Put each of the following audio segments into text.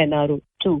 NRO 2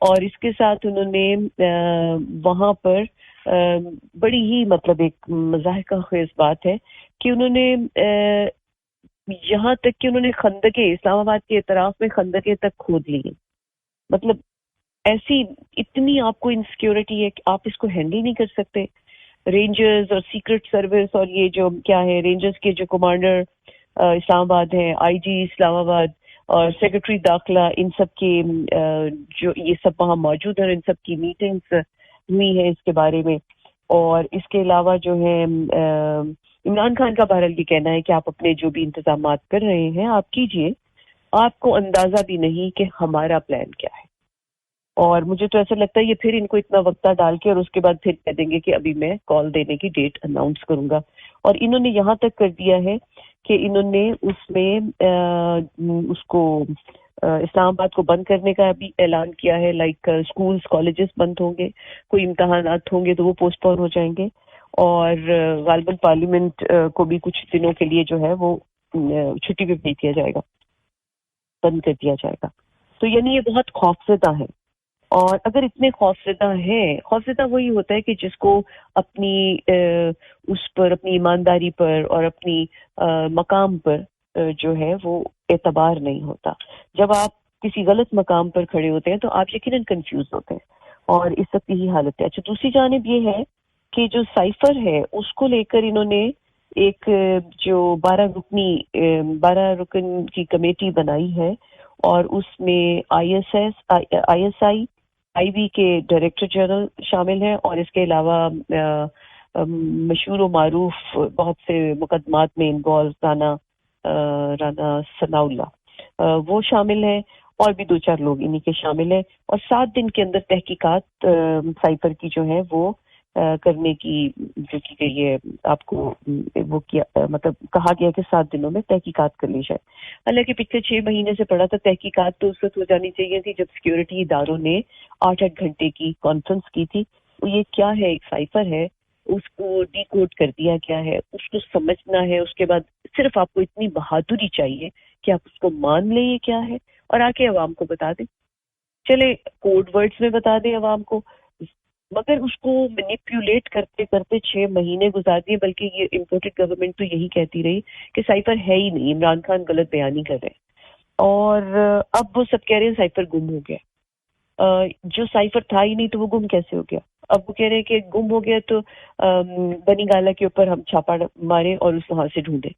اور اس کے ساتھ انہوں نے وہاں پر بڑی ہی مطلب ایک مضحکہ خیز بات ہے کہ انہوں نے یہاں تک کہ انہوں نے خندقیں اسلام آباد کے اطراف میں خندقیں تک کھود لی. مطلب ایسی اتنی آپ کو انسیکیورٹی ہے کہ آپ اس کو ہینڈل نہیں کر سکتے. رینجرز اور سیکرٹ سروس اور یہ جو کیا ہے رینجرز کے جو کمانڈر اسلام آباد ہیں, آئی جی اسلام آباد اور سیکرٹری داخلہ, ان سب کے جو یہ سب وہاں موجود ہیں, ان سب کی میٹنگز ہوئی ہیں اس کے بارے میں. اور اس کے علاوہ جو ہے عمران خان کا بہرحال یہ کہنا ہے کہ آپ اپنے جو بھی انتظامات کر رہے ہیں آپ کیجئے, آپ کو اندازہ بھی نہیں کہ ہمارا پلان کیا ہے. اور مجھے تو ایسا لگتا ہے یہ پھر ان کو اتنا وقتہ ڈال کے اور اس کے بعد پھر کہہ دیں گے کہ ابھی میں کال دینے کی ڈیٹ اناؤنس کروں گا. اور انہوں نے یہاں تک کر دیا ہے کہ انہوں نے اس میں اس کو اسلام آباد کو بند کرنے کا بھی اعلان کیا ہے. لائک اسکولز کالجز بند ہوں گے, کوئی امتحانات ہوں گے تو وہ پوسٹ پون ہو جائیں گے, اور غالباً پارلیمنٹ کو بھی کچھ دنوں کے لیے جو ہے وہ چھٹی پہ بھیج دیا جائے گا, بند کر دیا جائے گا. تو یعنی یہ بہت خوفزدہ ہے. اور اگر اتنے خوفزدہ ہیں, خوفزدہ وہی ہوتا ہے کہ جس کو اپنی اس پر اپنی ایمانداری پر اور اپنی مقام پر جو ہے وہ اعتبار نہیں ہوتا. جب آپ کسی غلط مقام پر کھڑے ہوتے ہیں تو آپ یقیناً کنفیوز ہوتے ہیں, اور اس وقت یہی حالت ہے. اچھا, دوسری جانب یہ ہے کہ جو سائفر ہے اس کو لے کر انہوں نے ایک جو 12 رکن کی کمیٹی بنائی ہے, اور اس میں آئی ایس آئی بی کے ڈائریکٹر جنرل شامل ہیں, اور اس کے علاوہ مشہور و معروف بہت سے مقدمات میں انوالو رانا ثناء اللہ وہ شامل ہیں, اور بھی 2-4 لوگ انہی کے شامل ہیں. اور 7 دن کے اندر تحقیقات سائفر کی جو ہے وہ کرنے کی جو کی گئی ہے, آپ کو وہ کیا مطلب کہا گیا کہ 7 دنوں میں تحقیقات کر لی جائے. حالانکہ پچھلے 6 مہینے سے پڑا تھا تحقیقات تو اس وقت ہو جانی چاہیے تھی جب سیکیورٹی اداروں نے 8 گھنٹے کی کانفرنس کی تھی. یہ کیا ہے, ایک سائفر ہے, اس کو ڈی کوڈ کر دیا گیا ہے, اس کو سمجھنا ہے. اس کے بعد صرف آپ کو اتنی بہادری چاہیے کہ آپ اس کو مان لیں یہ کیا ہے, اور آ کے عوام کو بتا دیں. چلے کوڈ ورڈز میں بتا دیں عوام کو, مگر اس کو مینیپولیٹ کرتے کرتے 6 مہینے گزار دیے. بلکہ یہ امپورٹڈ گورنمنٹ تو یہی کہتی رہی کہ سائفر ہے ہی نہیں, عمران خان غلط بیانی کر رہے ہیں. اور اب وہ سب کہہ رہے ہیں سائفر گم ہو گیا. جو سائفر تھا ہی نہیں تو وہ گم کیسے ہو گیا؟ اب وہ کہہ رہے ہیں کہ گم ہو گیا تو بنی گالا کے اوپر ہم چھاپا مارے اور اس وہاں سے ڈھونڈے.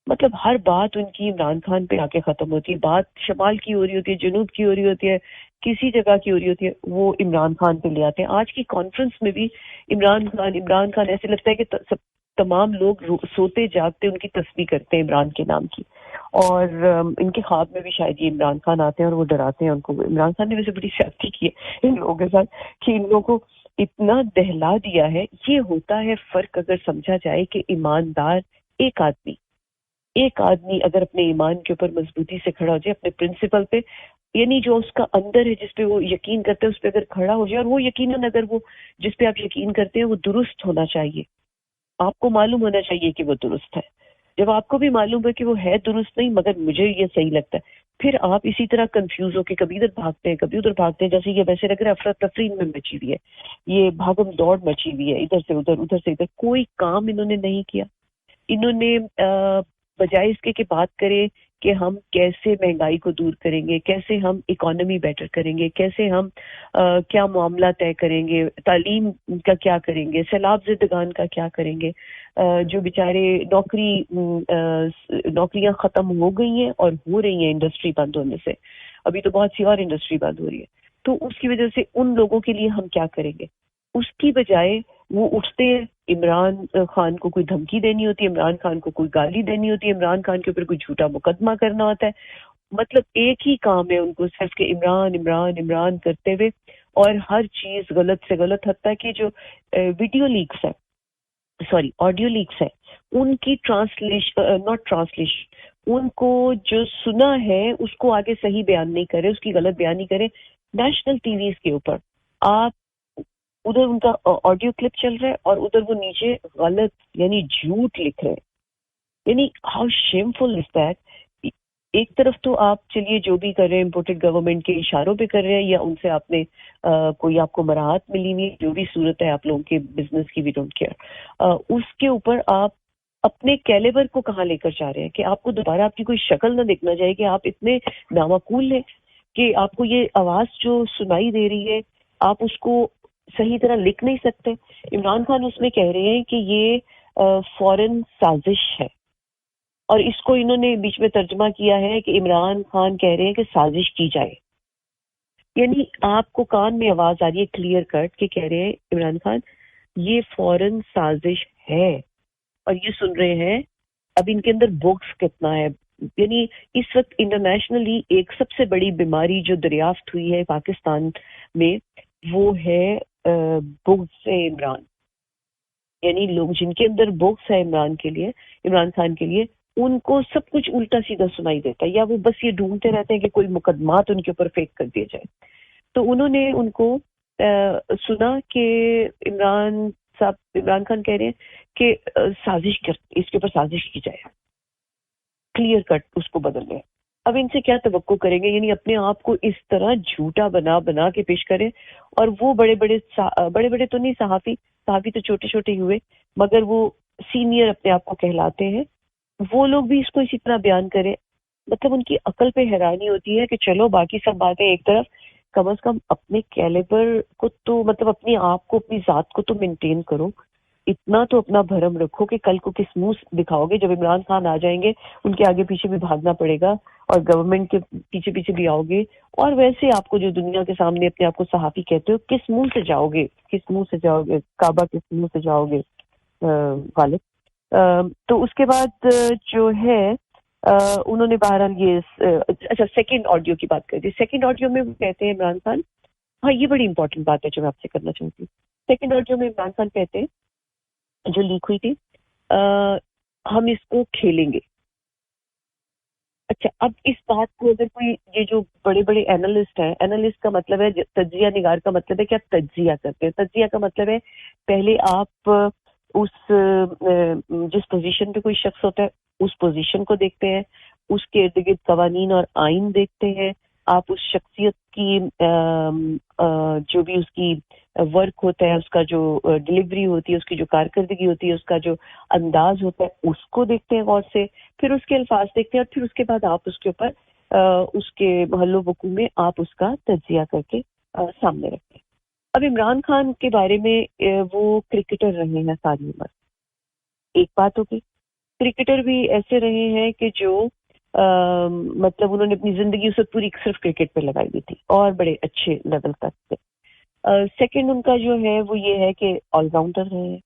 مطلب ہر بات ان کی عمران خان پہ آ کے ختم ہوتی ہے. بات شمال کی ہو رہی ہوتی ہے, جنوب کی ہو رہی ہوتی ہے, کسی جگہ کی ہو رہی ہوتی ہے, وہ عمران خان پہ لے آتے ہیں. آج کی کانفرنس میں بھی عمران خان ایسے لگتا ہے کہ تمام لوگ سوتے جاگتے ان کی تسبیح کرتے ہیں عمران کے نام کی, اور ان کے خواب میں بھی شاید یہ عمران خان آتے ہیں اور وہ ڈراتے ہیں ان کو. عمران خان نے ویسے بڑی سیاسی کی ہے ان لوگوں کے ساتھ کہ ان لوگوں کو اتنا دہلا دیا ہے. یہ ہوتا ہے فرق اگر سمجھا جائے کہ ایماندار ایک آدمی اگر اپنے ایمان کے اوپر مضبوطی سے کھڑا ہو جائے, اپنے پرنسپل پہ, یعنی جو اس کا اندر ہے جس پہ وہ یقین کرتے ہیں اس پہ اگر کھڑا ہو جائے, اور وہ یقیناً اگر وہ جس پہ آپ یقین کرتے ہیں وہ درست ہونا چاہیے, آپ کو معلوم ہونا چاہیے کہ وہ درست ہے. جب آپ کو بھی معلوم ہے کہ وہ ہے درست نہیں مگر مجھے یہ صحیح لگتا ہے, پھر آپ اسی طرح کنفیوز ہو کے کبھی ادھر بھاگتے ہیں کبھی ادھر بھاگتے ہیں. جیسے یہ ویسے لگ رہا ہے افراتفری میں مچی ہوئی ہے, یہ بھاگم دوڑ مچی ہوئی ہے, ادھر سے ادھر, کوئی کام انہوں نے نہیں کیا. انہوں نے بجائے اس کے بات کرے کہ ہم کیسے مہنگائی کو دور کریں گے, کیسے ہم اکانومی بیٹر کریں گے, کیسے ہم کیا معاملہ طے کریں گے, تعلیم کا کیا کریں گے, سیلاب زدگان کا کیا کریں گے, جو بیچارے نوکریاں ختم ہو گئی ہیں اور ہو رہی ہیں انڈسٹری بند ہونے سے, ابھی تو بہت سی اور انڈسٹری بند ہو رہی ہے, تو اس کی وجہ سے ان لوگوں کے لیے ہم کیا کریں گے. اس کی بجائے وہ اٹھتے ہیں, عمران خان کو کوئی دھمکی دینی ہوتی ہے, عمران خان کو کوئی گالی دینی ہوتی ہے, عمران خان کے اوپر کوئی جھوٹا مقدمہ کرنا ہوتا ہے. مطلب ایک ہی کام ہے ان کو صرف کہ عمران عمران عمران کرتے ہوئے, اور ہر چیز غلط سے غلط. حتیٰ کہ جو ویڈیو لیکس ہے, آڈیو لیکس ہے, ان کی ان کو جو سنا ہے اس کو آگے صحیح بیان نہیں کرے, اس کی غلط بیان نہیں کرے. نیشنل ٹی ویز کے اوپر آپ ادھر ان کا آڈیو کلپ چل رہا ہے اور ادھر وہ نیچے غلط یعنی جھوٹ لکھ رہے ہیں. یعنی ہاؤ شیمفل از دیٹ. ایک طرف تو آپ چلیے جو بھی کر رہے ہیں امپورٹڈ گورنمنٹ کے اشاروں پہ کر رہے ہیں، یا ان سے آپ نے کوئی آپ کو مراحت ملی ہوئی، جو بھی صورت ہے آپ لوگوں کے بزنس کی، وی ڈونٹ کیئر، اس کے اوپر آپ اپنے کیلیبر کو کہاں لے کر جا رہے ہیں کہ آپ کو دوبارہ آپ کی کوئی شکل نہ دیکھنا چاہیے کہ آپ اتنے نامعقول ہیں کہ آپ کو یہ آواز جو سنائی دے رہی ہے آپ اس کو صحیح طرح لکھ نہیں سکتے. عمران خان اس میں کہہ رہے ہیں کہ یہ فورن سازش ہے، اور اس کو انہوں نے بیچ میں ترجمہ کیا ہے کہ عمران خان کہہ رہے ہیں کہ سازش کی جائے. یعنی آپ کو کان میں آواز آ رہی ہے کلیئر کٹ کہ کہہ رہے ہیں عمران خان یہ فورن سازش ہے، اور یہ سن رہے ہیں. اب ان کے اندر بغض کتنا ہے. یعنی اس وقت انٹرنیشنلی ایک سب سے بڑی بیماری جو دریافت ہوئی ہے پاکستان میں وہ ہے بغض سے عمران. یعنی لوگ جن کے اندر بغض ہے عمران کے لیے، عمران خان کے لیے، ان کو سب کچھ الٹا سیدھا سنائی دیتا ہے، یا وہ بس یہ ڈھونڈتے رہتے ہیں کہ کوئی مقدمات ان کے اوپر فیک کر دیے جائے. تو انہوں نے ان کو سنا کہ عمران خان کہہ رہے ہیں کہ سازش کر، اس کے اوپر سازش کی جائے، کلیئر کٹ اس کو بدل لیں. اب ان سے کیا توقع کریں گے؟ یعنی اپنے آپ کو اس طرح جھوٹا بنا کے پیش کریں. اور وہ بڑے بڑے تو نہیں، صحافی تو چھوٹے چھوٹے ہی ہوئے، مگر وہ سینئر اپنے آپ کو کہلاتے ہیں، وہ لوگ بھی اس کو اسی طرح بیان کریں. مطلب ان کی عقل پہ حیرانی ہوتی ہے کہ چلو باقی سب باتیں ایک طرف، کم از کم اپنے کیلیبر کو تو، مطلب اپنی آپ کو، اپنی ذات کو تو مینٹین کرو. اتنا تو اپنا بھرم رکھو کہ کل کو کس منہ دکھاؤ گے. جب عمران خان آ جائیں گے ان کے آگے پیچھے بھی بھاگنا پڑے گا، اور گورنمنٹ کے پیچھے پیچھے بھی آؤ گے. اور ویسے آپ کو جو دنیا کے سامنے اپنے آپ کو صحافی کہتے ہو، کس منہ سے جاؤ گے؟ کس منہ سے جاؤ گے کعبہ؟ کس منہ سے جاؤ گے غالب؟ تو اس کے بعد جو ہے انہوں نے بہرحال یہ اچھا سیکنڈ آڈیو کی بات کر دی. سیکنڈ آڈیو میں وہ کہتے ہیں عمران خان، ہاں یہ بڑی امپورٹنٹ بات ہے جو میں آپ سے کرنا چاہتی ہوں. سیکنڈ آڈیو میں عمران خان کہتے ہیں جو لیک ہوئی تھی، ہم اس کو کھیلیں گے. اچھا، اب اس بات کو اگر کوئی، یہ جو بڑے بڑے اینالسٹ ہیں، اینالسٹ کا مطلب ہے، تجزیہ نگار کا مطلب ہے کہ آپ تجزیہ کرتے ہیں. تجزیہ کا مطلب ہے پہلے آپ اس جس پوزیشن پہ کوئی شخص ہوتا ہے اس پوزیشن کو دیکھتے ہیں، اس کے ارد گرد قوانین اور آئین دیکھتے ہیں. آپ اس شخصیت کی جو بھی اس کی ورک ہوتا ہے، اس کا جو ڈلیوری ہوتی ہے، اس کی جو کارکردگی ہوتی ہے، اس کا جو انداز ہوتا ہے، اس کو دیکھتے ہیں غور سے. پھر اس کے الفاظ دیکھتے ہیں، اور پھر اس کے بعد آپ اس کے اوپر اس کے محل و وقوع میں آپ اس کا تجزیہ کر کے سامنے رکھتے ہیں. اب عمران خان کے بارے میں وہ کرکٹر رہے ہیں ساری عمر. ایک بات ہوگی، کرکٹر بھی ایسے رہے ہیں کہ جو مطلب انہوں نے اپنی زندگی اسے پوری صرف کرکٹ پہ لگائی ہوئی تھی، اور بڑے اچھے لیول تک تھے. سیکنڈ ان کا جو ہے وہ یہ ہے کہ آل راؤنڈر رہے ہیں.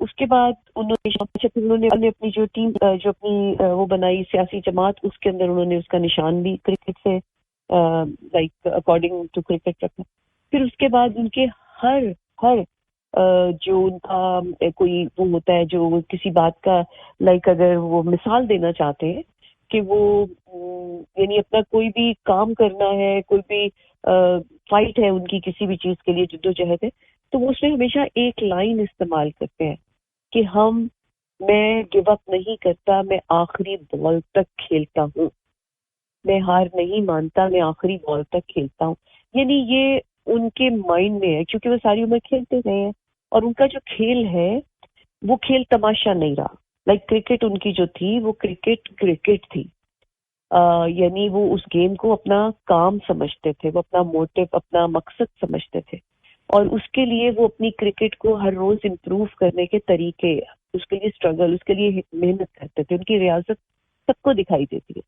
اس کے بعد انہوں نے اپنی جو ٹیم جو اپنی وہ بنائی سیاسی جماعت، اس کے اندر انہوں نے اس کا نشان بھی کرکٹ سے لائک اکارڈنگ ٹو کرکٹ رکھا. پھر اس کے بعد ان کے ہر جو ان کا کوئی وہ ہوتا ہے جو کسی بات کا لائک اگر وہ مثال دینا چاہتے ہیں کہ وہ یعنی اپنا کوئی بھی کام کرنا ہے، کوئی بھی فائٹ ہے ان کی کسی بھی چیز کے لیے، جدوجہد ہے، تو وہ اس میں ہمیشہ ایک لائن استعمال کرتے ہیں کہ میں گو اپ نہیں کرتا، میں آخری بال تک کھیلتا ہوں، میں ہار نہیں مانتا، میں آخری بال تک کھیلتا ہوں. یعنی یہ ان کے مائنڈ میں ہے، کیونکہ وہ ساری عمر کھیلتے رہے ہیں، اور ان کا جو کھیل ہے وہ کھیل تماشا نہیں رہا. لائک کرکٹ ان کی جو تھی وہ کرکٹ تھی. یعنی وہ اس گیم کو اپنا کام سمجھتے تھے، وہ اپنا موٹو، اپنا مقصد سمجھتے تھے، اور اس کے لیے وہ اپنی کرکٹ کو ہر روز امپروو کرنے کے طریقے، اس کے لیے اسٹرگل، اس کے لیے محنت کرتے تھے. ان کی ریاضت سب کو دکھائی دیتی ہے.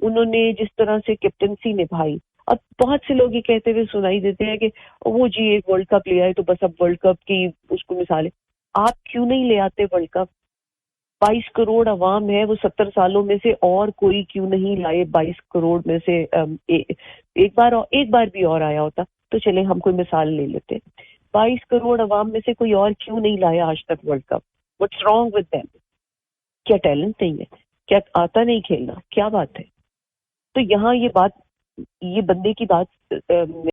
انہوں نے جس طرح سے کیپٹنسی نبھائی. اب بہت سے لوگ یہ کہتے ہوئے سنائی دیتے ہیں کہ وہ جی ایک ورلڈ کپ لے آئے تو بس اب ورلڈ کپ کی اس کو مثال ہے. آپ کیوں نہیں لے آتے ورلڈ کپ؟ 22 کروڑ عوام ہے، وہ 70 سالوں میں سے اور کوئی کیوں نہیں لائے؟ 22 کروڑ میں سے ایک بار بھی اور آیا ہوتا تو چلے ہم کوئی مثال لے لیتے. 22 کروڑ عوام میں سے کوئی اور کیوں نہیں لایا آج تک world cup? What's wrong with them? کیا ٹیلنٹ نہیں ہے؟ کیا آتا نہیں کھیلنا؟ کیا بات ہے؟ تو یہاں یہ بندے کی بات